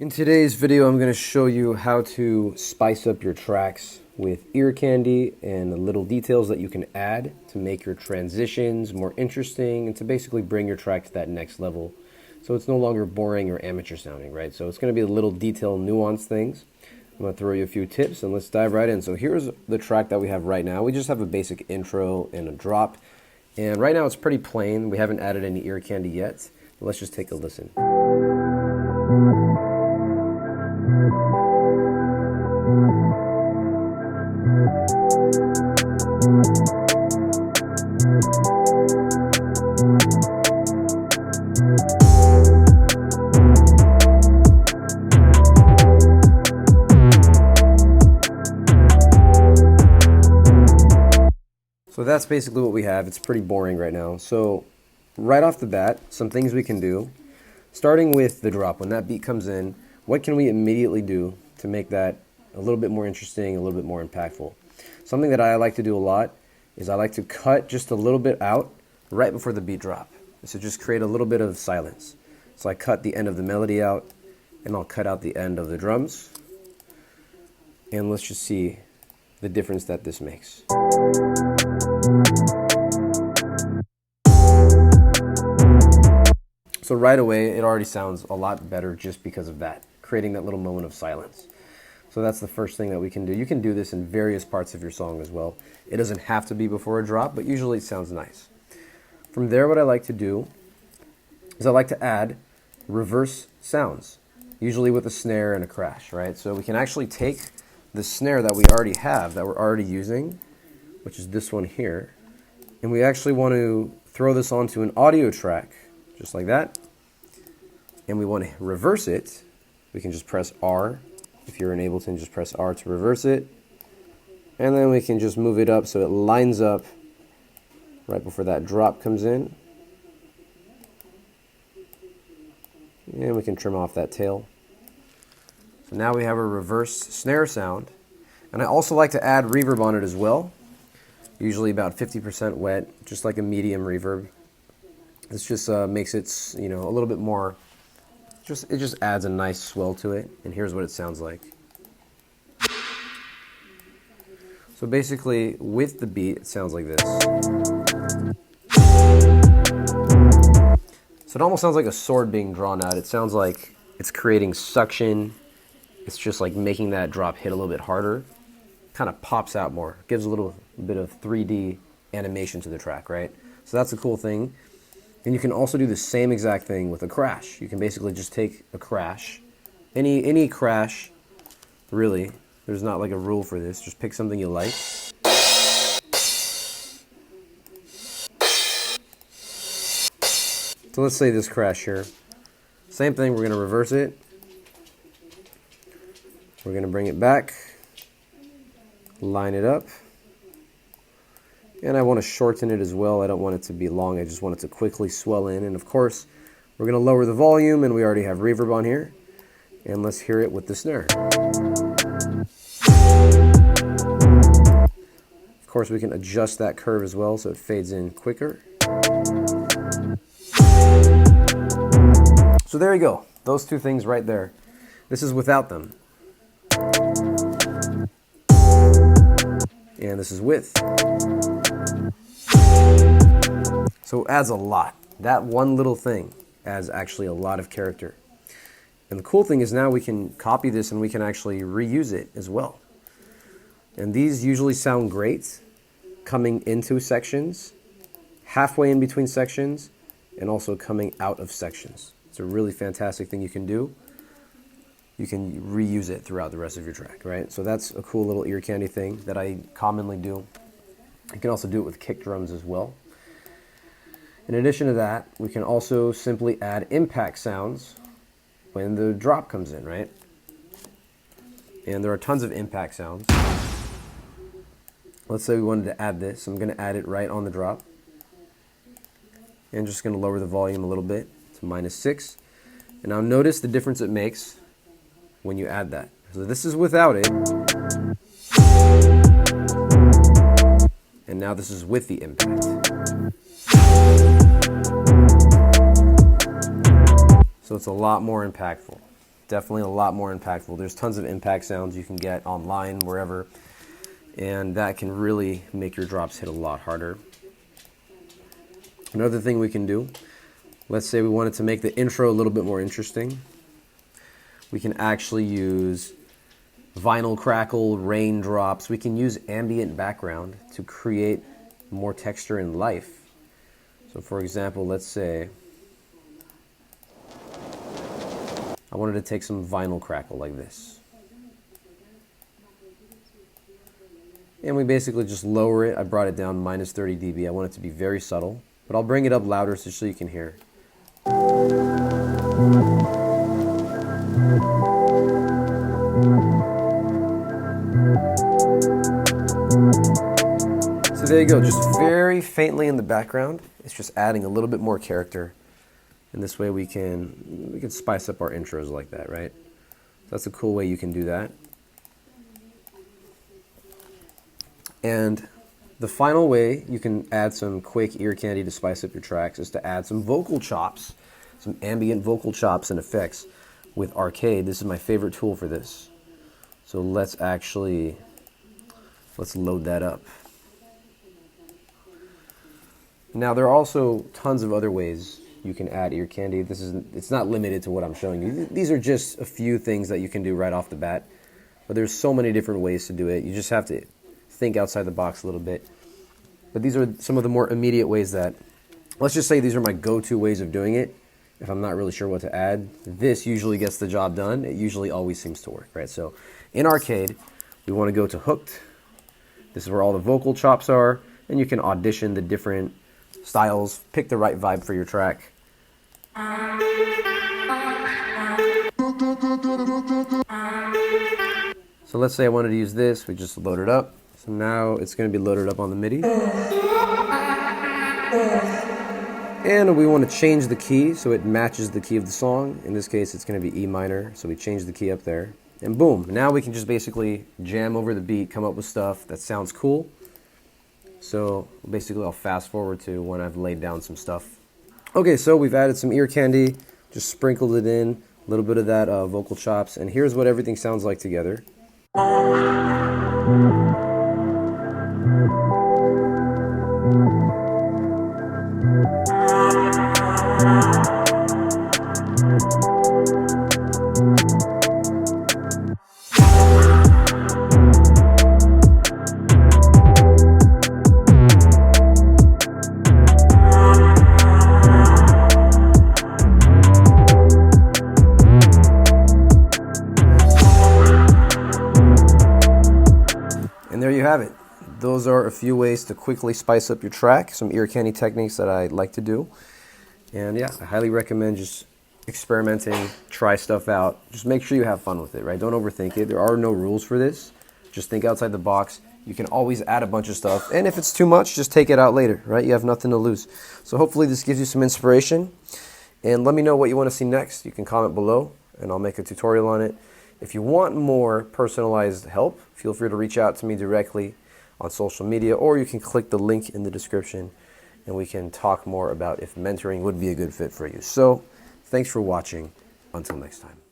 In today's video, I'm going to show you how to spice up your tracks with ear candy and the little details that you can add to make your transitions more interesting and to basically bring your track to that next level. So it's no longer boring or amateur sounding, right? So it's going to be the little detail, nuanced things. I'm going to throw you a few tips and let's dive right in. So here's the track that we have right now. We just have a basic intro and a drop. And right now it's pretty plain. We haven't added any ear candy yet. But let's just take a listen. So that's basically what we have. It's pretty boring right now. So right off the bat, some things we can do. Starting with the drop, when that beat comes in, what can we immediately do to make that a little bit more interesting, a little bit more impactful? Something that I like to do a lot is I like to cut just a little bit out right before the beat drop. So just create a little bit of silence. So I cut the end of the melody out, and I'll cut out the end of the drums. And let's just see the difference that this makes. So right away, it already sounds a lot better just because of that, creating that little moment of silence. So that's the first thing that we can do. You can do this in various parts of your song as well. It doesn't have to be before a drop, but usually it sounds nice. From there, what I like to do is I like to add reverse sounds, usually with a snare and a crash, right? So we can actually take the snare that we already have, that we're already using, which is this one here, and we actually want to throw this onto an audio track, just like that, and we want to reverse it. We can just press R. If you're in Ableton, just press R to reverse it, and then we can just move it up so it lines up right before that drop comes in, and we can trim off that tail. So now we have a reverse snare sound, and I also like to add reverb on it as well, usually about 50% wet, just like a medium reverb. This just makes it, a little bit more, it just adds a nice swell to it, and here's what it sounds like. So basically, with the beat, it sounds like this. So it almost sounds like a sword being drawn out. It sounds like it's creating suction. It's just like making that drop hit a little bit harder. Kind of pops out more. Gives a little bit of 3D animation to the track, right? So that's a cool thing. And you can also do the same exact thing with a crash. You can basically just take a crash, any crash, really. There's not like a rule for this. Just pick something you like. So let's say this crash here. Same thing, we're going to reverse it. We're going to bring it back, line it up. And I want to shorten it as well. I don't want it to be long. I just want it to quickly swell in. And of course, we're going to lower the volume, and we already have reverb on here. And let's hear it with the snare. Of course, we can adjust that curve as well so it fades in quicker. So there you go. Those two things right there. This is without them. And this is with. So it adds a lot. That one little thing adds actually a lot of character. And the cool thing is now we can copy this and we can actually reuse it as well. And these usually sound great coming into sections, halfway in between sections, and also coming out of sections. It's a really fantastic thing you can do. You can reuse it throughout the rest of your track, right? So that's a cool little ear candy thing that I commonly do. You can also do it with kick drums as well. In addition to that, we can also simply add impact sounds when the drop comes in, right? And there are tons of impact sounds. Let's say we wanted to add this. I'm going to add it right on the drop. And just going to lower the volume a little bit to -6. And now notice the difference it makes when you add that. So this is without it. And now this is with the impact. So it's a lot more impactful. Definitely a lot more impactful. There's tons of impact sounds you can get online, wherever, and that can really make your drops hit a lot harder. Another thing we can do, let's say we wanted to make the intro a little bit more interesting. We can actually use vinyl crackle, raindrops. We can use ambient background to create more texture and life. So for example, let's say I wanted to take some vinyl crackle like this. And we basically just lower it. I brought it down minus 30 dB. I want it to be very subtle, but I'll bring it up louder so you can hear. So there you go, just very faintly in the background. It's just adding a little bit more character. And this way we can spice up our intros like that, right? So that's a cool way you can do that. And the final way you can add some quick ear candy to spice up your tracks is to add some vocal chops, some ambient vocal chops and effects with Arcade. This is my favorite tool for this. So let's load that up. Now there are also tons of other ways you can add ear candy. It's not limited to what I'm showing you. These are just a few things that you can do right off the bat, but there's so many different ways to do it. You just have to think outside the box a little bit. But these are some of the more immediate ways that, let's just say these are my go-to ways of doing it. If I'm not really sure what to add, this usually gets the job done. It usually always seems to work, right? So in Arcade, we want to go to Hooked. This is where all the vocal chops are, and you can audition the different styles, pick the right vibe for your track. So let's say I wanted to use this, we just load it up. So now it's going to be loaded up on the MIDI. And we want to change the key so it matches the key of the song. In this case, it's going to be E minor, so we change the key up there. And boom, now we can just basically jam over the beat, come up with stuff that sounds cool. So basically I'll fast forward to when I've laid down some stuff. Okay, so we've added some ear candy, just sprinkled it in, a little bit of that vocal chops, and here's what everything sounds like together. And there you have it. Those are a few ways to quickly spice up your track, some ear candy techniques that I like to do. And yeah, I highly recommend just experimenting, try stuff out. Just make sure you have fun with it, right? Don't overthink it. There are no rules for this. Just think outside the box. You can always add a bunch of stuff. And if it's too much, just take it out later, right? You have nothing to lose. So hopefully this gives you some inspiration. And let me know what you want to see next. You can comment below and I'll make a tutorial on it. If you want more personalized help, feel free to reach out to me directly on social media, or you can click the link in the description and we can talk more about if mentoring would be a good fit for you. So thanks for watching. Until next time.